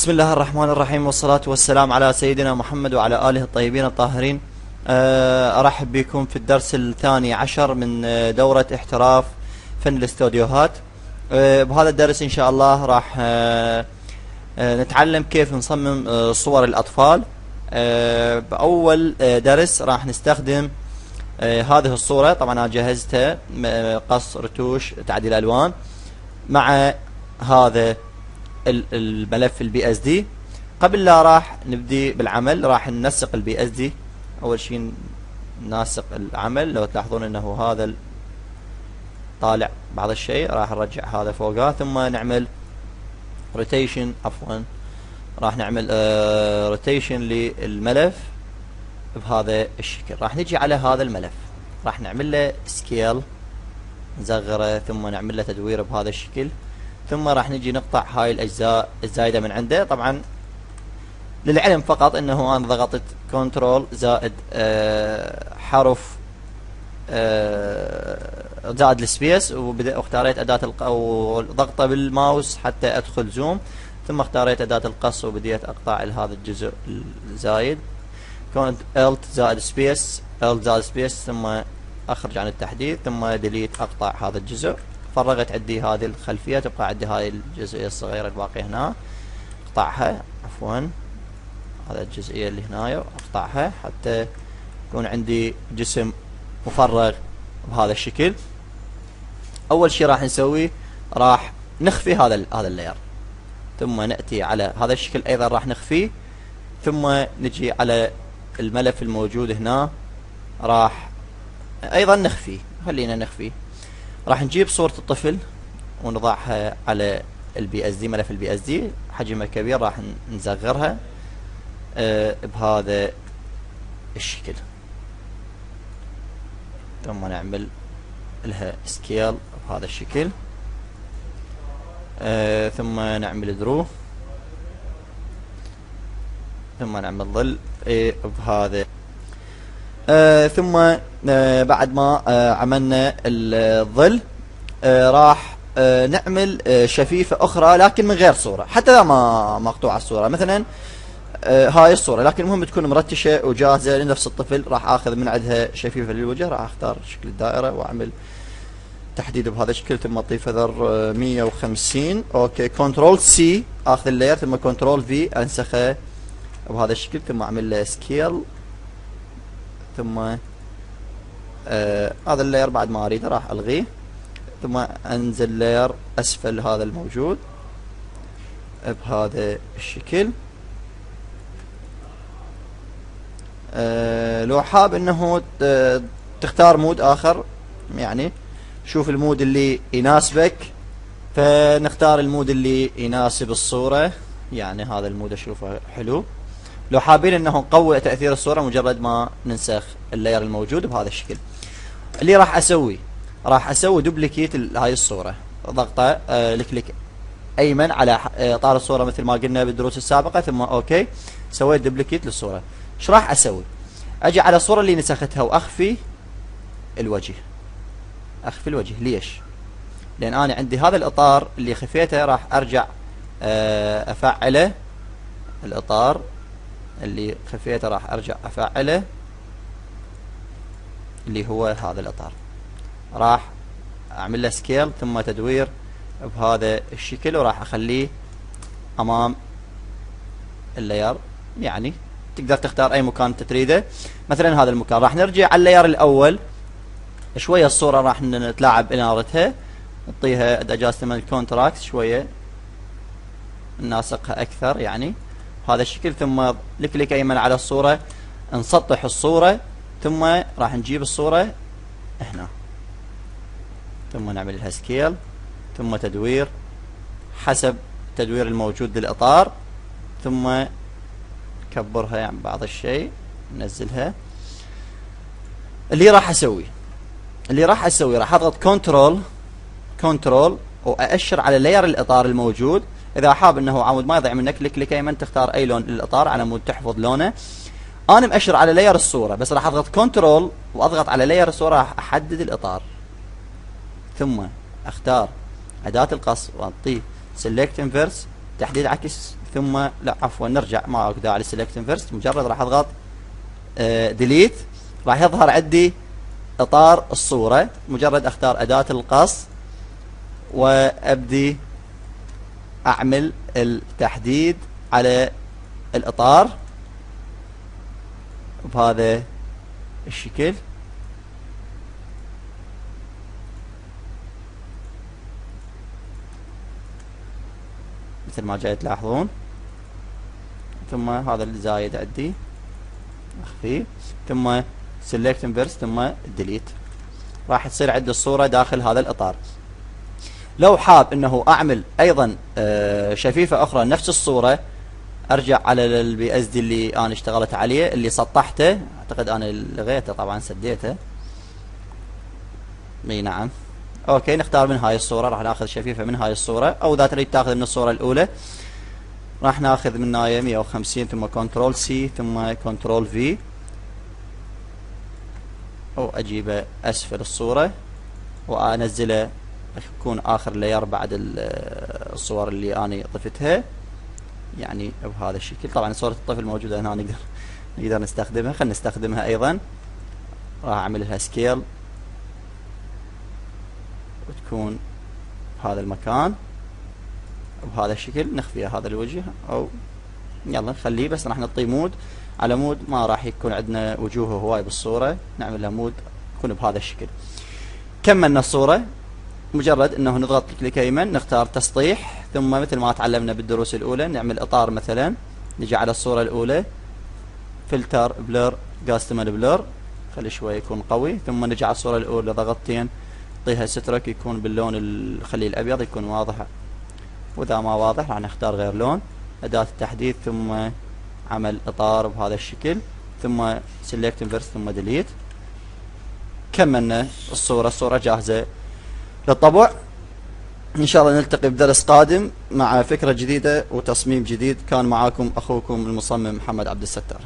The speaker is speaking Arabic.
بسم الله الرحمن الرحيم، والصلاة والسلام على سيدنا محمد وعلى آله الطيبين الطاهرين. أرحب بكم في الدرس الثاني عشر من دورة احتراف فن الاستوديوهات. بهذا الدرس إن شاء الله راح نتعلم كيف نصمم صور الأطفال. بأول درس راح نستخدم هذه الصورة. طبعا أنا جهزتها قص، رتوش، تعديل ألوان مع هذا الملف البي اس دي. قبل لا راح نبدي بالعمل راح ننسق البي اس دي. اول شيء ننسق العمل. لو تلاحظون انه هذا طالع بعض الشيء راح نرجع هذا فوقه، ثم نعمل روتيشن. عفوا راح نعمل روتيشن للملف بهذا الشكل. راح نجي على هذا الملف، راح نعمل له سكيل، نصغره، ثم نعمل له تدوير بهذا الشكل. ثم راح نجي نقطع هاي الاجزاء الزايده من عنده. طبعا للعلم فقط انه انا ضغطت كنترول زائد حرف زائد السبيس، واختاريت اداه ضغطه بالماوس حتى ادخل زوم، ثم اختاريت اداه القص وبديت اقطع هذا الجزء الزايد. كنت الت زائد سبيس، الت زائد سبيس، ثم اخرج عن التحديد، ثم ديليت اقطع هذا الجزء. فرغت عندي هذه الخلفيه، تبقى عندي هاي الجزئيه الصغيره الباقيه هنا، اقطعها. عفوا هذا الجزئيه اللي هنا اقطعها حتى يكون عندي جسم مفرغ بهذا الشكل. اول شيء راح نسويه راح نخفي هذا اللاير، ثم ناتي على هذا الشكل ايضا راح نخفيه، ثم نجي على الملف الموجود هنا راح ايضا نخفيه. خلينا نخفيه. راح نجيب صورة الطفل ونضعها على البي اس دي، ملف البي اس دي حجمها كبير، راح نصغرها بهذا الشكل، ثم نعمل لها سكيل بهذا الشكل، ثم نعمل درو، ثم نعمل ظل بهذا. ثم بعد ما عملنا الظل راح نعمل شفيفة أخرى لكن من غير صورة، حتى لا ما مقطوعة الصورة. مثلا هاي الصورة لكن المهم تكون مرتشة وجاهزة لنفس الطفل. راح آخذ من عندها شفيفة للوجه، راح أختار شكل الدائرة وأعمل تحديد بهذا الشكل، ثم أضيف هذا 150. أوكي، كنترول سي آخذ اللاير، ثم كنترول في أنسخه بهذا الشكل، ثم أعمل له سكيل، ثم هذا اللاير بعد ما اريده راح الغيه، ثم انزل لاير اسفل هذا الموجود بهذا الشكل. لو حاب انه تختار مود اخر، يعني شوف المود اللي يناسبك، فنختار المود اللي يناسب الصورة. يعني هذا المود اشوفه حلو. لو حابين انه نقوي تأثير الصورة مجرد ما ننسخ اللاير الموجود بهذا الشكل. اللي راح اسوي دوبليكيت هاي الصورة، ضغطة الكليك ايمن على اطار الصورة مثل ما قلنا بالدروس السابقة، ثم اوكي سويت دوبليكيت للصورة. ايش راح اسوي؟ اجي على الصورة اللي نسختها واخفي الوجه. اخفي الوجه ليش؟ لان انا عندي هذا الاطار اللي خفيته راح ارجع افعله. الاطار اللي خفيته راح ارجع افعله، اللي هو هذا الاطار. راح اعمل له سكيل ثم تدوير بهذا الشكل، وراح اخليه امام اللاير. يعني تقدر تختار اي مكان انت تريده، مثلا هذا المكان. راح نرجع على اللاير الاول شويه، الصوره راح نتلاعب بانارتها، نعطيها اجازه من الكونتراكت شويه، نناسقها اكثر يعني بهذا الشكل. ثم الكليك ايمن على الصورة، نسطح الصورة، ثم راح نجيب الصورة هنا، ثم نعمل لها سكيل، ثم تدوير حسب التدوير الموجود للإطار، ثم نكبرها يعني بعض الشيء، ننزلها. اللي راح اسوي راح اضغط كنترول وأأشر على لاير الإطار الموجود. اذا حاب انه عمود ما يضيع منك، كليك ايمن تختار اي لون للاطار على مود تحفظ لونه. انا مأشر على لاير الصورة، بس راح اضغط كنترول واضغط على لاير الصورة، راح احدد الاطار، ثم اختار اداة القص واعطيه سيلكت انفرس، تحديد عكس ثم لا عفوا نرجع، ما اكو داعي للسلكت فيرست، مجرد راح اضغط ديليت راح يظهر عندي اطار الصورة. مجرد اختار اداة القص وابدي اعمل التحديد على الاطار بهذا الشكل. مثل ما جاي تلاحظون. ثم هذا اللي زايد عندي اخفيه، ثم سيلكت انفرس ثم ديليت، راح تصير عندي الصورة داخل هذا الاطار. لو حاب انه اعمل ايضا شفيفة اخرى نفس الصورة، ارجع على البي اس دي اللي انا اشتغلت عليه اللي سطحته، اعتقد انا لغيته طبعا سديته. اي نعم. اوكي، نختار من هاي الصورة، راح ناخذ شفيفة من هاي الصورة، او اذا تريد تاخذ من الصورة الاولى راح ناخذ من هاي 150 ثم كنترول سي ثم كنترول في، او اجيبه اسفل الصورة وانزله يكون اخر لاير بعد الصور اللي انا ضفتها، يعني بهذا الشكل. طبعا صورة الطفل موجودة هنا، نقدر نستخدمها. خلينا نستخدمها ايضا، راح اعمل لها سكيل وتكون بهذا المكان بهذا الشكل. نخفي هذا الوجه، او يلا نخليه، بس راح نعطيه مود. على مود ما راح يكون عندنا وجوه هواي بالصورة، نعمل لها مود يكون بهذا الشكل. كملنا الصورة، مجرد انه نضغط كليك يمين نختار تسطيح، ثم مثل ما تعلمنا بالدروس الاولى نعمل اطار مثلا، نجي على الصورة الاولى فلتر بلر كاستمر بلر، خلي شوي يكون قوي، ثم نجي على الصورة الاولى ضغطتين نعطيها سترك يكون باللون خليه الابيض يكون واضح، واذا ما واضح راح نختار غير لون، اداة التحديد ثم عمل اطار بهذا الشكل، ثم سيلكت انفرس ثم ديليت. كملنا الصورة جاهزة للطبع. ان شاء الله نلتقي بدرس قادم مع فكرة جديدة وتصميم جديد. كان معاكم اخوكم المصمم محمد عبد الستار.